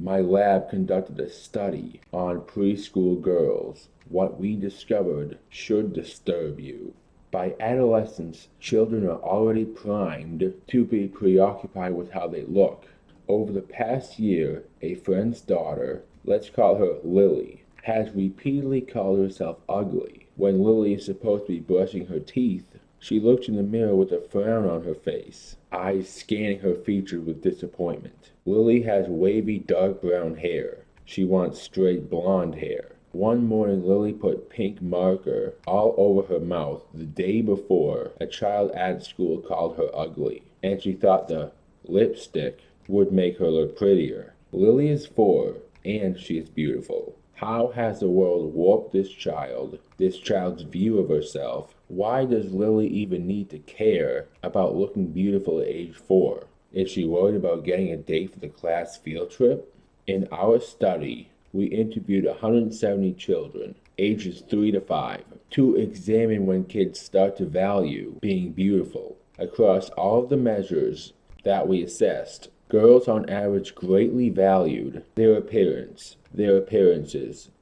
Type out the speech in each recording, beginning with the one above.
My lab conducted a study on preschool girls. What we discovered should disturb you. By adolescence, children are already primed to be preoccupied with how they look. Over the past year, a friend's daughter, let's call her Lily, has repeatedly called herself ugly. When Lily is supposed to be brushing her teeth, she looks in the mirror with a frown on her face, eyes scanning her features with disappointment. Lily has wavy dark brown hair. She wants straight blonde hair. One morning, Lily put pink marker all over her mouth the day before a child at school called her ugly, and she thought the lipstick would make her look prettier. Lily is 4, and she is beautiful. How has the world warped this child's view of herself? Why does Lily even need to care about looking beautiful at age 4? Is she worried about getting a date for the class field trip? In our study, we interviewed 170 children, ages 3 to 5, to examine when kids start to value being beautiful. Across all of the measures that we assessed, girls on average greatly valued their appearances.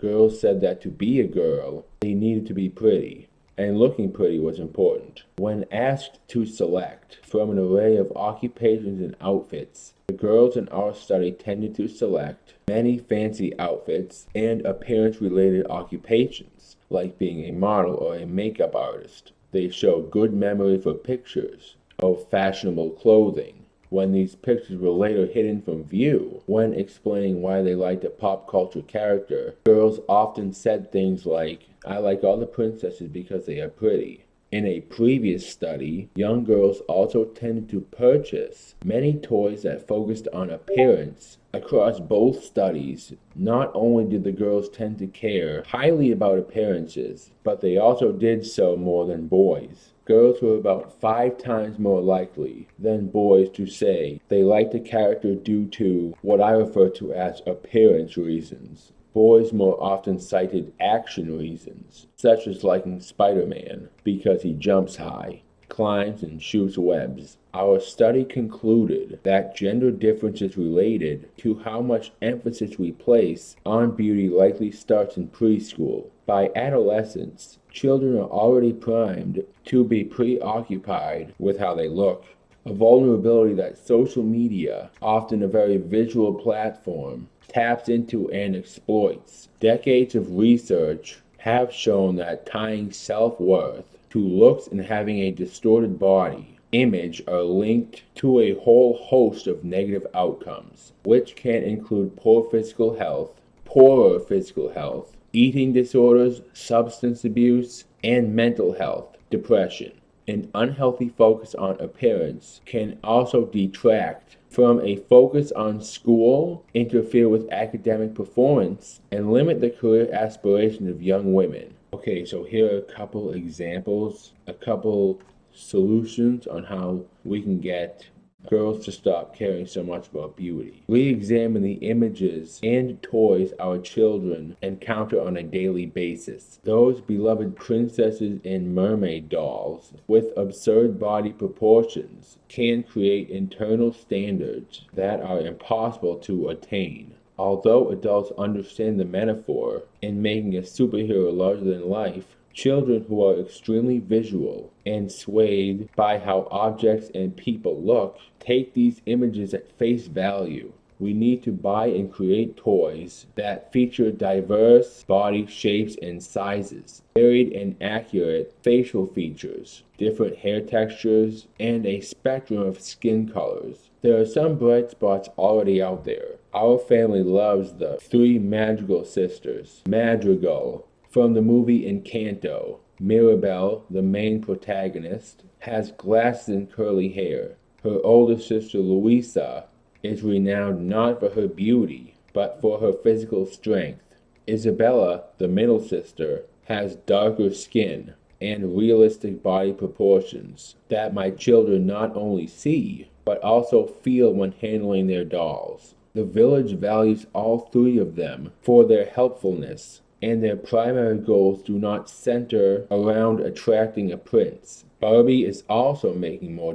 Girls said that to be a girl, they needed to be pretty, and looking pretty was important. When asked to select from an array of occupations and outfits, the girls in our study tended to select many fancy outfits and appearance-related occupations, like being a model or a makeup artist. They show good memory for pictures of fashionable clothing, when these pictures were later hidden from view. When explaining why they liked a pop culture character, girls often said things like, "I like all the princesses because they are pretty." In a previous study, young girls also tended to purchase many toys that focused on appearance. Across both studies, not only did the girls tend to care highly about appearances, but they also did so more than boys. Girls were about 5 times more likely than boys to say they liked a character due to what I refer to as appearance reasons. Boys more often cited action reasons, such as liking Spider-Man because he jumps high, climbs, and shoots webs. Our study concluded that gender differences related to how much emphasis we place on beauty likely starts in preschool. By adolescence, children are already primed to be preoccupied with how they look, a vulnerability that social media, often a very visual platform, taps into and exploits. Decades of research have shown that tying self-worth to looks and having a distorted body image are linked to a whole host of negative outcomes, which can include poorer physical health, eating disorders, substance abuse, and mental health, depression. An unhealthy focus on appearance can also detract from a focus on school, interfere with academic performance, and limit the career aspirations of young women. Okay, so here are a couple examples, a couple solutions on how we can get girls to stop caring so much about beauty. Re-examine the images and toys our children encounter on a daily basis. Those beloved princesses and mermaid dolls with absurd body proportions can create internal standards that are impossible to attain. Although adults understand the metaphor in making a superhero larger than life, children who are extremely visual and swayed by how objects and people look take these images at face value. We need to buy and create toys that feature diverse body shapes and sizes, varied and accurate facial features, different hair textures, and a spectrum of skin colors. There are some bright spots already out there. Our family loves the 3 Madrigal sisters. Madrigal, from the movie Encanto. Mirabel, the main protagonist, has glasses and curly hair. Her older sister Luisa is renowned not for her beauty, but for her physical strength. Isabella, the middle sister, has darker skin and realistic body proportions that my children not only see, but also feel when handling their dolls. The village values all 3 of them for their helpfulness, and their primary goals do not center around attracting a prince. Barbie is also making more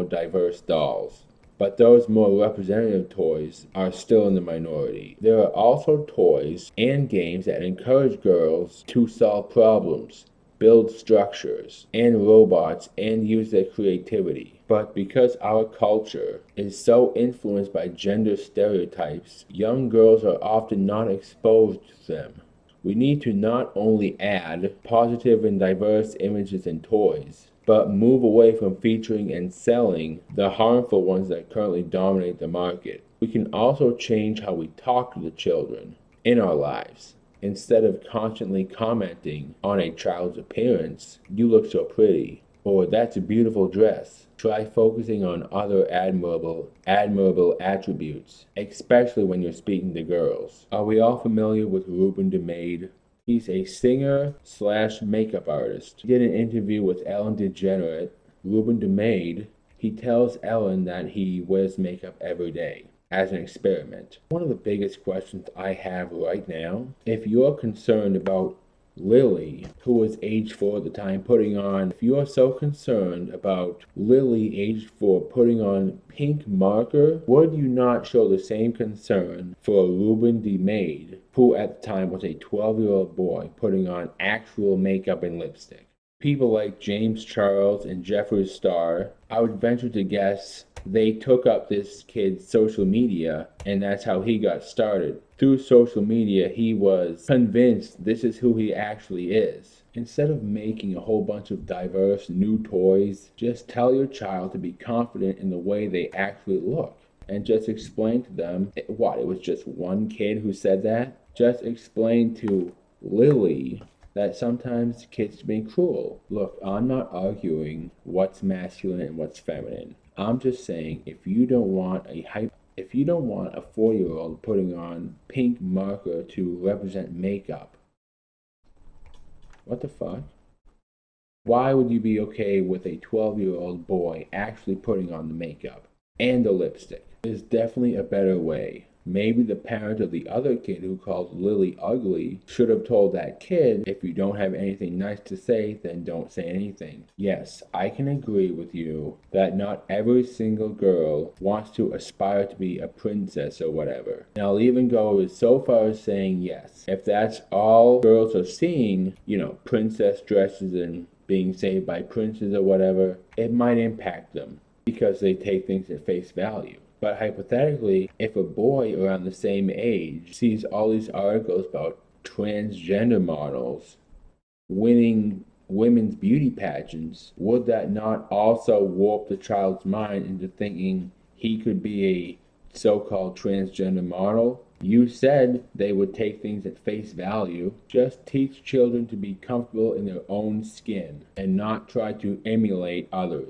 diverse dolls. but those more representative toys are still in the minority. There are also toys and games that encourage girls to solve problems, build structures and robots, and use their creativity. But because our culture is so influenced by gender stereotypes, young girls are often not exposed to them. We need to not only add positive and diverse images in toys, but move away from featuring and selling the harmful ones that currently dominate the market. We can also change how we talk to the children in our lives. Instead of constantly commenting on a child's appearance, "You look so pretty," or "That's a beautiful dress," try focusing on other admirable attributes, especially when you're speaking to girls. Are we all familiar with Ruben de Maid? He's a singer slash makeup artist. He did an interview with Ellen DeGeneres. Ruben de Maid, he tells Ellen that he wears makeup every day as an experiment. One of the biggest questions I have right now, if you're concerned about Lily, who was age 4 at the time, if you are so concerned about Lily, age 4, putting on pink marker, would you not show the same concern for Ruben de Maid, who at the time was a 12-year-old boy, putting on actual makeup and lipstick? People like James Charles and Jeffree Star, I would venture to guess they took up this kid's social media, and that's how he got started. Through social media, he was convinced this is who he actually is. Instead of making a whole bunch of diverse new toys, just tell your child to be confident in the way they actually look. And just explain to them, it was just one kid who said that? Just explain to Lily that sometimes kids being cruel. Look, I'm not arguing what's masculine and what's feminine. I'm just saying if you don't want a 4-year-old putting on pink marker to represent makeup, what the fuck? Why would you be okay with a 12-year-old boy actually putting on the makeup and the lipstick? There's definitely a better way. Maybe the parent of the other kid who called Lily ugly should have told that kid, if you don't have anything nice to say, then don't say anything. Yes, I can agree with you that not every single girl wants to aspire to be a princess or whatever. And I'll even go so far as saying yes, if that's all girls are seeing, princess dresses and being saved by princes or whatever, it might impact them because they take things at face value. But hypothetically, if a boy around the same age sees all these articles about transgender models winning women's beauty pageants, would that not also warp the child's mind into thinking he could be a so-called transgender model? You said they would take things at face value. Just teach children to be comfortable in their own skin and not try to emulate others.